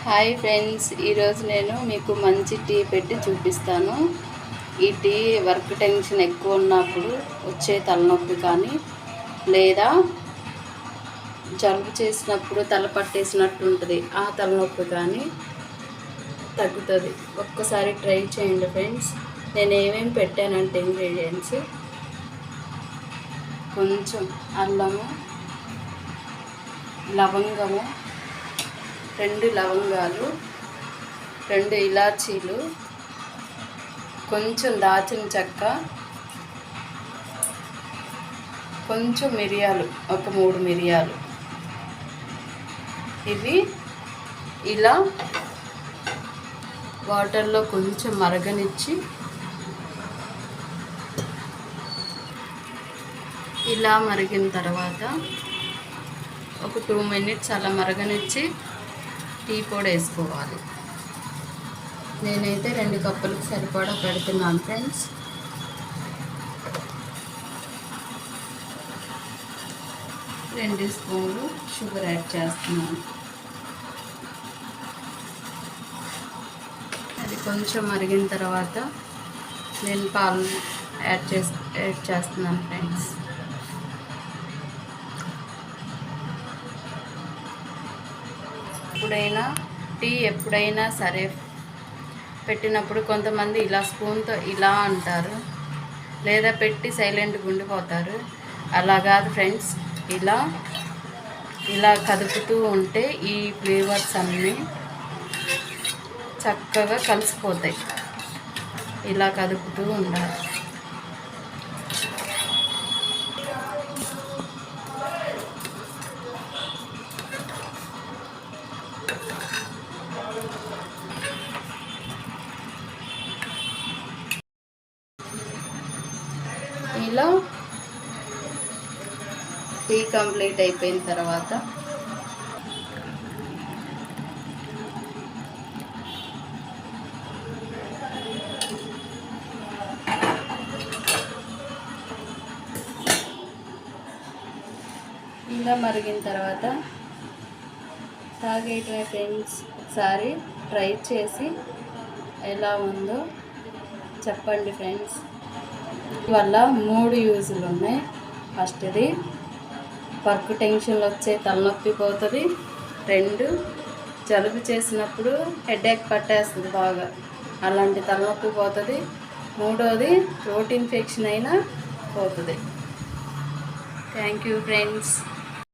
Hi friends, ఈరోజు నేను మీకు మంచి టీ పెట్టి చూపిస్తాను. ఈ టీ వర్క్ టెన్షన్ ఎక్కువ ఉన్నప్పుడు వచ్చే తలనొప్పి కానీ, లేదా జలుబు చేసినప్పుడు తల పట్టేసినట్టు ఉంటుంది, ఆ తలనొప్పి కానీ తగ్గుతుంది. ఒక్కసారి ట్రై చేయండి ఫ్రెండ్స్. నేను ఏమేమి పెట్టానంటే ఇంగ్రీడియంట్స్: కొంచెం అల్లము, లవంగము, 2 లవంగాలు, 2 ఇలాచీలు, కొంచెం దాల్చిన చెక్క, కొంచెం మిరియాలు, ఒక 3 మిరియాలు. ఇవి ఇలా వాటర్లో కొంచెం మరగనిచ్చి, ఇలా మరిగిన తర్వాత ఒక 2 మినిట్స్ అలా మరగనిచ్చి టీ పొడి వేసుకోవాలి. నేనైతే 2 కప్పులకు సరిపడా పెడుతున్నాను ఫ్రెండ్స్. రెండు స్పూన్లు షుగర్ యాడ్ చేస్తున్నాను. అది కొంచెం మరిగిన తర్వాత నేను పాలు యాడ్ చేస్తున్నాను ఫ్రెండ్స్. ఎప్పుడైనా సరే పెట్టినప్పుడు కొంతమంది ఇలా స్పూన్తో ఇలా అంటారు, లేదా పెట్టి సైలెంట్గా ఉండిపోతారు. అలా కాదు ఫ్రెండ్స్, ఇలా కదుపుతూ ఉంటే ఈ ఫ్లేవర్స్ అన్నీ చక్కగా కలిసిపోతాయి. ఇలా కదుపుతూ ఉండాలి. ఇలా టీ కంప్లీట్ అయిపోయిన తర్వాత ఇలా మరిగిన తర్వాత తాగేయటమే ఫ్రెండ్స్. ఒకసారి ట్రై చేసి ఎలా ఉందో చెప్పండి ఫ్రెండ్స్. వల్ల 3 యూజులు ఉన్నాయి. ఫస్ట్ది, వర్క్ టెన్షన్లు వచ్చే తలనొప్పి పోతుంది. 2, జలుబు చేసినప్పుడు హెడేక్ పట్టేస్తుంది బాగా, అలాంటి తలనొప్పి పోతుంది. 3వది, థ్రోట్ ఇన్ఫెక్షన్ అయినా పోతుంది. Thank you friends.